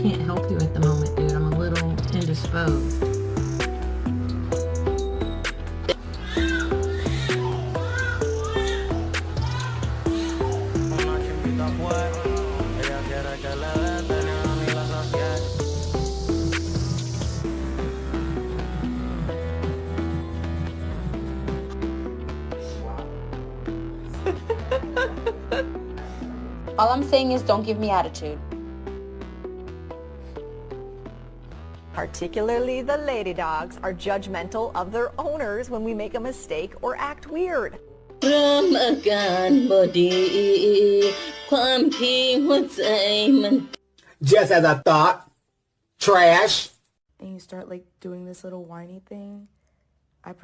can't help you at the moment, dude. I'm a little indisposed. All I'm saying is don't give me attitude. Particularly the lady dogs are judgmental of their owners when we make a mistake or act weird. Just as I thought. Trash. And you start like doing this little whiny thing, I pretend